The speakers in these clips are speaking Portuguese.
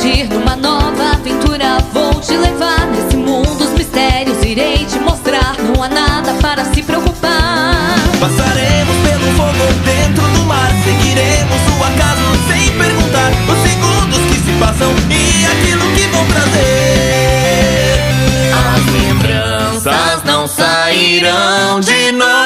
partir numa nova aventura. Vou te levar nesse mundo dos mistérios, irei te mostrar, não há nada para se preocupar. Passaremos pelo fogo dentro do mar, seguiremos o acaso sem perguntar os segundos que se passam e aquilo que vão trazer. As lembranças não sairão de nós.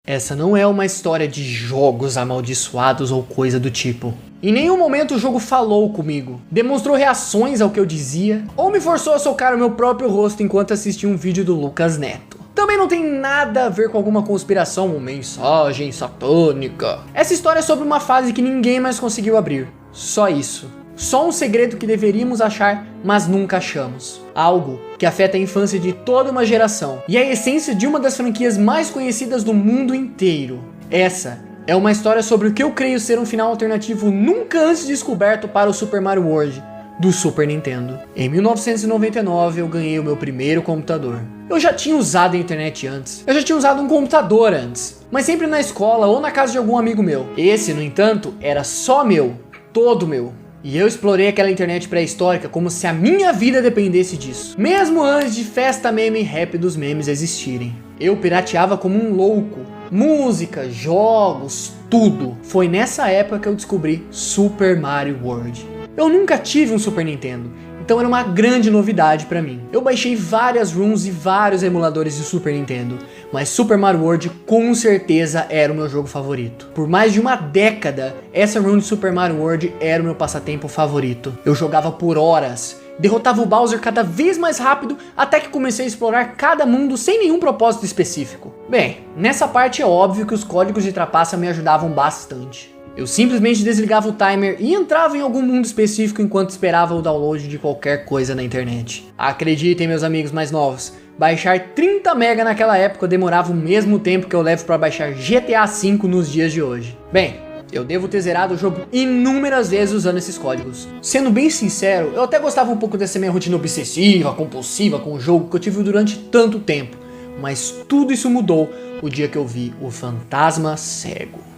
Essa não é uma história de jogos amaldiçoados ou coisa do tipo. Em nenhum momento o jogo falou comigo, demonstrou reações ao que eu dizia, ou me forçou a socar o meu próprio rosto enquanto assistia um vídeo do Lucas Neto. Também não tem nada a ver com alguma conspiração ou mensagem satânica. Essa história é sobre uma fase que ninguém mais conseguiu abrir. Só isso. Só um segredo que deveríamos achar, mas nunca achamos. Algo que afeta a infância de toda uma geração e a essência de uma das franquias mais conhecidas do mundo inteiro. Essa é uma história sobre o que eu creio ser um final alternativo nunca antes descoberto para o Super Mario World do Super Nintendo. Em 1999 eu ganhei o meu primeiro computador. Eu já tinha usado a internet antes, eu já tinha usado um computador antes, mas sempre na escola ou na casa de algum amigo meu. Esse, no entanto, era só meu, todo meu. E eu explorei aquela internet pré-histórica como se a minha vida dependesse disso. Mesmo antes de festa meme e rap dos memes existirem. Eu pirateava como um louco. Música, jogos, tudo. Foi nessa época que eu descobri Super Mario World. Eu nunca tive um Super Nintendo, então era uma grande novidade pra mim. Eu baixei várias ROMs e vários emuladores de Super Nintendo, mas Super Mario World com certeza era o meu jogo favorito. Por mais de uma década, essa ROM de Super Mario World era o meu passatempo favorito. Eu jogava por horas, derrotava o Bowser cada vez mais rápido, até que comecei a explorar cada mundo sem nenhum propósito específico. Bem, nessa parte é óbvio que os códigos de trapaça me ajudavam bastante. Eu simplesmente desligava o timer e entrava em algum mundo específico enquanto esperava o download de qualquer coisa na internet. Acreditem, meus amigos mais novos, baixar 30 MB naquela época demorava o mesmo tempo que eu levo para baixar GTA V nos dias de hoje. Bem, eu devo ter zerado o jogo inúmeras vezes usando esses códigos. Sendo bem sincero, eu até gostava um pouco dessa minha rotina obsessiva, compulsiva com o jogo que eu tive durante tanto tempo. Mas tudo isso mudou o dia que eu vi o Fantasma Cego.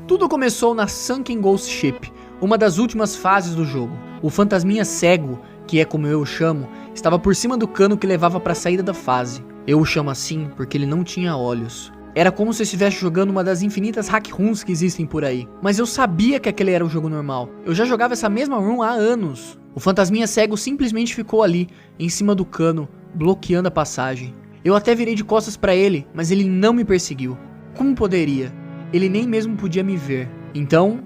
Tudo começou na Sunken Ghost Ship, uma das últimas fases do jogo. O fantasminha cego, que é como eu o chamo, estava por cima do cano que levava para a saída da fase. Eu o chamo assim porque ele não tinha olhos. Era como se eu estivesse jogando uma das infinitas hack runs que existem por aí. Mas eu sabia que aquele era um jogo normal. Eu já jogava essa mesma run há anos. O fantasminha cego simplesmente ficou ali, em cima do cano, bloqueando a passagem. Eu até virei de costas para ele, mas ele não me perseguiu. Como poderia? Ele nem mesmo podia me ver. Então,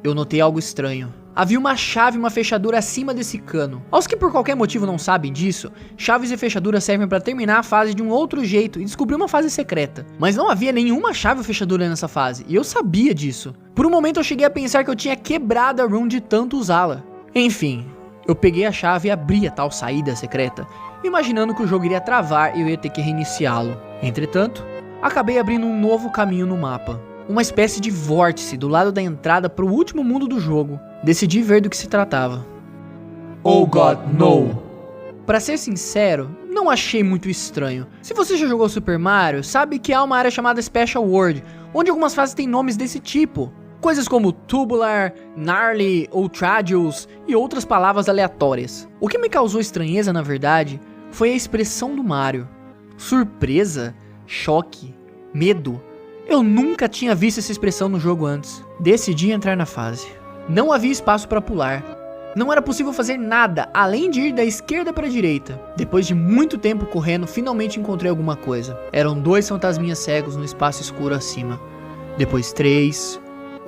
eu notei algo estranho. Havia uma chave e uma fechadura acima desse cano. Aos que por qualquer motivo não sabem disso, chaves e fechaduras servem para terminar a fase de um outro jeito e descobrir uma fase secreta. Mas não havia nenhuma chave ou fechadura nessa fase, e eu sabia disso. Por um momento eu cheguei a pensar que eu tinha quebrado a run de tanto usá-la. Enfim, eu peguei a chave e abri a tal saída secreta, imaginando que o jogo iria travar e eu ia ter que reiniciá-lo. Entretanto, acabei abrindo um novo caminho no mapa. Uma espécie de vórtice do lado da entrada para o último mundo do jogo. Decidi ver do que se tratava. Oh God, no! Pra ser sincero, não achei muito estranho. Se você já jogou Super Mario, sabe que há uma área chamada Special World, onde algumas fases têm nomes desse tipo. Coisas como Tubular, Gnarly ou Tradius e outras palavras aleatórias. O que me causou estranheza, na verdade, foi a expressão do Mario. Surpresa, choque, medo. Eu nunca tinha visto essa expressão no jogo antes. Decidi entrar na fase. Não havia espaço para pular. Não era possível fazer nada além de ir da esquerda para a direita. Depois de muito tempo correndo, finalmente encontrei alguma coisa. Eram dois fantasminhas cegos no espaço escuro acima. Depois 3,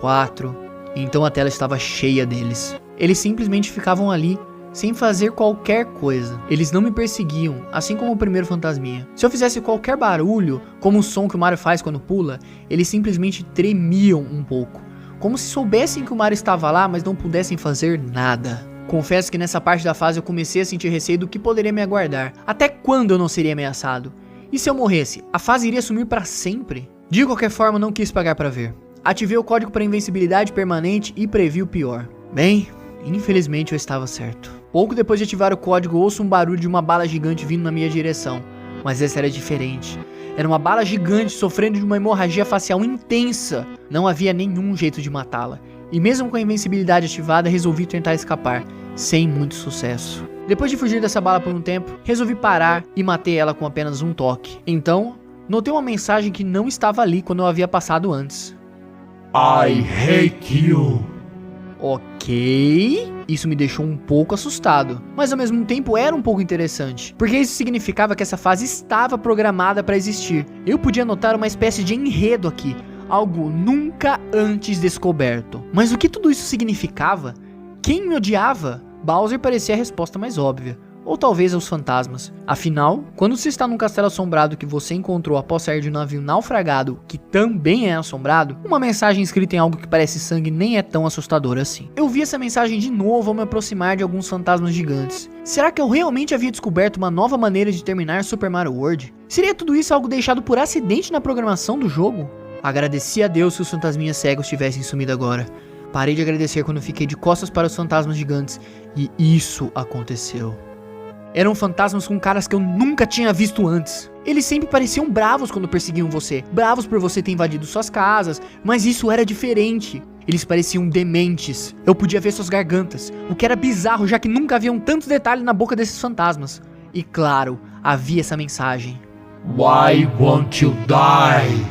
4, e então a tela estava cheia deles. Eles simplesmente ficavam ali, sem fazer qualquer coisa. Eles não me perseguiam, assim como o primeiro fantasminha. Se eu fizesse qualquer barulho, como o som que o Mario faz quando pula, eles simplesmente tremiam um pouco, como se soubessem que o Mario estava lá, mas não pudessem fazer nada. Confesso que nessa parte da fase eu comecei a sentir receio do que poderia me aguardar. Até quando eu não seria ameaçado? E se eu morresse, a fase iria sumir para sempre? De qualquer forma, não quis pagar para ver. Ativei o código para invencibilidade permanente e previ o pior. Bem, infelizmente eu estava certo. Pouco depois de ativar o código, ouço um barulho de uma bala gigante vindo na minha direção. Mas essa era diferente. Era uma bala gigante sofrendo de uma hemorragia facial intensa. Não havia nenhum jeito de matá-la. E mesmo com a invencibilidade ativada, resolvi tentar escapar, sem muito sucesso. Depois de fugir dessa bala por um tempo, resolvi parar e matei ela com apenas um toque. Então, notei uma mensagem que não estava ali quando eu havia passado antes. I hate you. Ok, isso me deixou um pouco assustado, mas ao mesmo tempo era um pouco interessante, porque isso significava que essa fase estava programada para existir. Eu podia notar uma espécie de enredo aqui, algo nunca antes descoberto. Mas o que tudo isso significava? Quem me odiava? Bowser parecia a resposta mais óbvia. Ou talvez os fantasmas. Afinal, quando você está num castelo assombrado que você encontrou após sair de um navio naufragado, que também é assombrado, uma mensagem escrita em algo que parece sangue nem é tão assustadora assim. Eu vi essa mensagem de novo ao me aproximar de alguns fantasmas gigantes. Será que eu realmente havia descoberto uma nova maneira de terminar Super Mario World? Seria tudo isso algo deixado por acidente na programação do jogo? Agradeci a Deus que os fantasminhas cegos tivessem sumido agora. Parei de agradecer quando fiquei de costas para os fantasmas gigantes, e isso aconteceu. Eram fantasmas com caras que eu nunca tinha visto antes. Eles sempre pareciam bravos quando perseguiam você. Bravos por você ter invadido suas casas, mas isso era diferente. Eles pareciam dementes. Eu podia ver suas gargantas, o que era bizarro, já que nunca haviam tantos detalhes na boca desses fantasmas. E claro, havia essa mensagem. Why won't you die?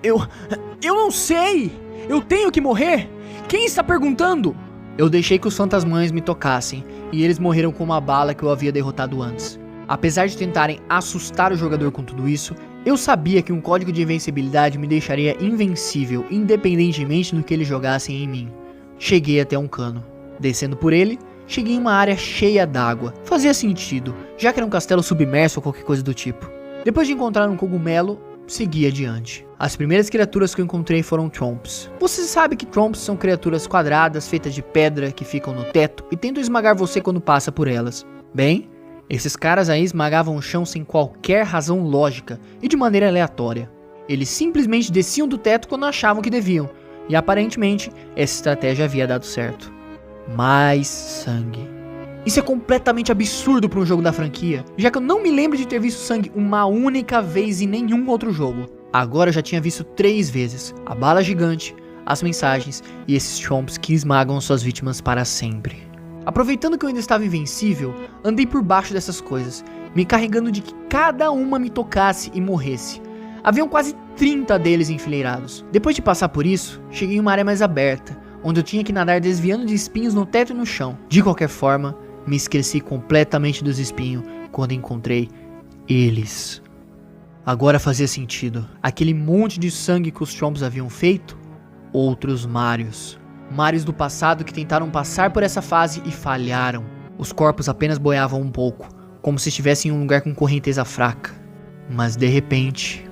Eu não sei! Eu tenho que morrer? Quem está perguntando? Eu deixei que os fantasmães me tocassem, e eles morreram com uma bala que eu havia derrotado antes. Apesar de tentarem assustar o jogador com tudo isso, eu sabia que um código de invencibilidade me deixaria invencível, independentemente do que eles jogassem em mim. Cheguei até um cano. Descendo por ele, cheguei em uma área cheia d'água. Fazia sentido, já que era um castelo submerso ou qualquer coisa do tipo. Depois de encontrar um cogumelo, segui adiante. As primeiras criaturas que eu encontrei foram Tromps. Você sabe que Tromps são criaturas quadradas feitas de pedra que ficam no teto e tentam esmagar você quando passa por elas. Bem, esses caras aí esmagavam o chão sem qualquer razão lógica e de maneira aleatória. Eles simplesmente desciam do teto quando achavam que deviam, e aparentemente essa estratégia havia dado certo. Mais sangue. Isso é completamente absurdo para um jogo da franquia, já que eu não me lembro de ter visto sangue uma única vez em nenhum outro jogo. Agora eu já tinha visto 3 vezes, a bala gigante, as mensagens e esses chomps que esmagam suas vítimas para sempre. Aproveitando que eu ainda estava invencível, andei por baixo dessas coisas, me encarregando de que cada uma me tocasse e morresse. Haviam quase 30 deles enfileirados. Depois de passar por isso, cheguei em uma área mais aberta, onde eu tinha que nadar desviando de espinhos no teto e no chão. De qualquer forma, me esqueci completamente dos espinhos quando encontrei eles. Agora fazia sentido. Aquele monte de sangue que os Tromps haviam feito, outros Marios. Marios do passado que tentaram passar por essa fase e falharam. Os corpos apenas boiavam um pouco, como se estivessem em um lugar com correnteza fraca. Mas de repente,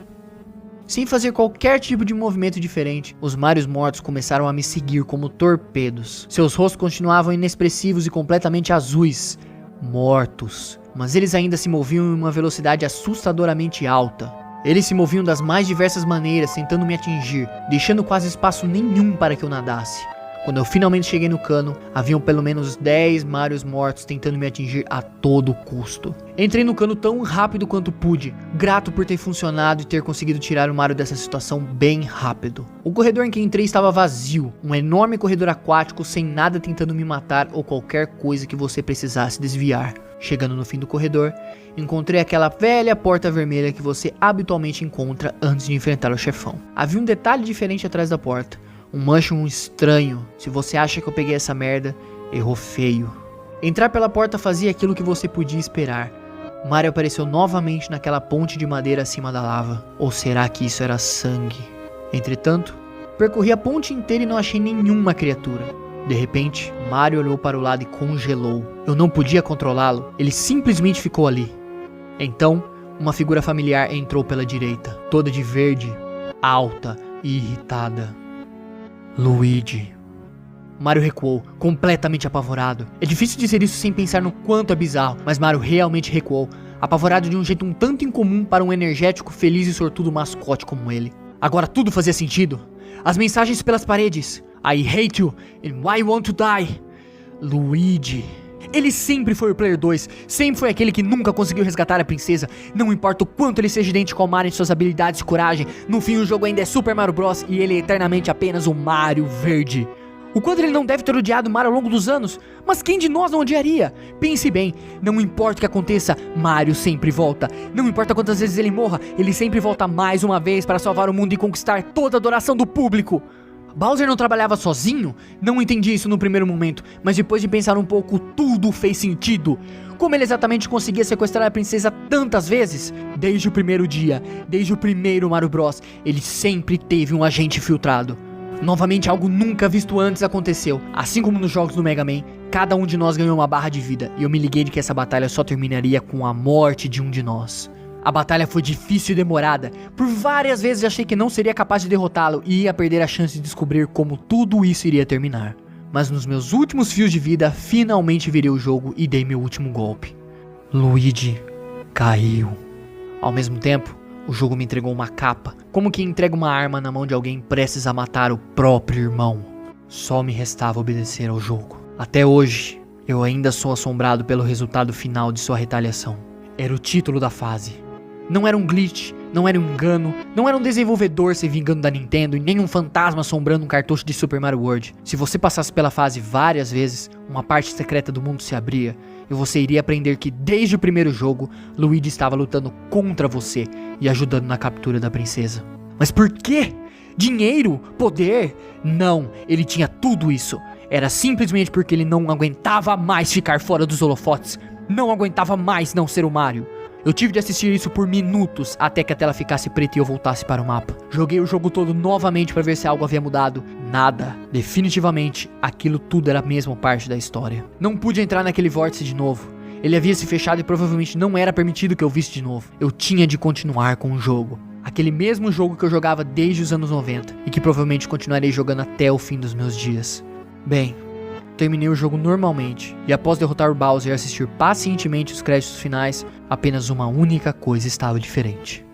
sem fazer qualquer tipo de movimento diferente, os Marios mortos começaram a me seguir como torpedos. Seus rostos continuavam inexpressivos e completamente azuis, mortos. Mas eles ainda se moviam em uma velocidade assustadoramente alta. Eles se moviam das mais diversas maneiras, tentando me atingir, deixando quase espaço nenhum para que eu nadasse. Quando eu finalmente cheguei no cano, haviam pelo menos 10 Marios mortos tentando me atingir a todo custo. Entrei no cano tão rápido quanto pude, grato por ter funcionado e ter conseguido tirar o Mario dessa situação bem rápido. O corredor em que entrei estava vazio, um enorme corredor aquático sem nada tentando me matar ou qualquer coisa que você precisasse desviar. Chegando no fim do corredor, encontrei aquela velha porta vermelha que você habitualmente encontra antes de enfrentar o chefão. Havia um detalhe diferente atrás da porta. Um mushroom estranho. Se você acha que eu peguei essa merda, errou feio. Entrar pela porta fazia aquilo que você podia esperar. Mario apareceu novamente naquela ponte de madeira acima da lava. Ou será que isso era sangue? Entretanto, Percorri a ponte inteira e não achei nenhuma criatura. De repente, Mario olhou para o lado e congelou. Eu não podia controlá-lo, ele simplesmente ficou ali. Então, uma figura familiar entrou pela direita, toda de verde, alta e irritada. Luigi. Mario recuou, completamente apavorado. É difícil dizer isso sem pensar no quanto é bizarro, mas Mario realmente recuou, apavorado de um jeito um tanto incomum para um energético, feliz e sortudo mascote como ele. Agora tudo fazia sentido. As mensagens pelas paredes. I hate you and why you want to die. Luigi. Ele sempre foi o Player 2, sempre foi aquele que nunca conseguiu resgatar a princesa. Não importa o quanto ele seja idêntico ao Mario em suas habilidades e coragem, no fim o jogo ainda é Super Mario Bros. E ele é eternamente apenas o Mario verde. O quanto ele não deve ter odiado Mario ao longo dos anos, mas quem de nós não odiaria? Pense bem, não importa o que aconteça, Mario sempre volta. Não importa quantas vezes ele morra, ele sempre volta mais uma vez para salvar o mundo e conquistar toda a adoração do público. Bowser não trabalhava sozinho? Não entendi isso no primeiro momento, mas depois de pensar um pouco, tudo fez sentido. Como ele exatamente conseguia sequestrar a princesa tantas vezes? Desde o primeiro dia, desde o primeiro Mario Bros, ele sempre teve um agente filtrado. Novamente, algo nunca visto antes aconteceu. Assim como nos jogos do Mega Man, cada um de nós ganhou uma barra de vida, e eu me liguei de que essa batalha só terminaria com a morte de um de nós. A batalha foi difícil e demorada. Por várias vezes achei que não seria capaz de derrotá-lo e ia perder a chance de descobrir como tudo isso iria terminar. Mas nos meus últimos fios de vida, finalmente virei o jogo e dei meu último golpe. Luigi caiu. Ao mesmo tempo, o jogo me entregou uma capa, como quem entrega uma arma na mão de alguém prestes a matar o próprio irmão. Só me restava obedecer ao jogo. Até hoje, eu ainda sou assombrado pelo resultado final de sua retaliação. Era o título da fase. Não era um glitch, não era um engano, não era um desenvolvedor se vingando da Nintendo e nem um fantasma assombrando um cartucho de Super Mario World. Se você passasse pela fase várias vezes, uma parte secreta do mundo se abria e você iria aprender que desde o primeiro jogo, Luigi estava lutando contra você e ajudando na captura da princesa. Mas por quê? Dinheiro? Poder? Não, ele tinha tudo isso. Era simplesmente porque ele não aguentava mais ficar fora dos holofotes. Não aguentava mais não ser o Mario. Eu tive de assistir isso por minutos até que a tela ficasse preta e eu voltasse para o mapa. Joguei o jogo todo novamente para ver se algo havia mudado. Nada. Definitivamente, aquilo tudo era a mesma parte da história. Não pude entrar naquele vórtice de novo. Ele havia se fechado e provavelmente não era permitido que eu visse de novo. Eu tinha de continuar com o jogo. Aquele mesmo jogo que eu jogava desde os anos 90 e que provavelmente continuarei jogando até o fim dos meus dias. Bem, terminei o jogo normalmente, e após derrotar o Bowser e assistir pacientemente os créditos finais, apenas uma única coisa estava diferente.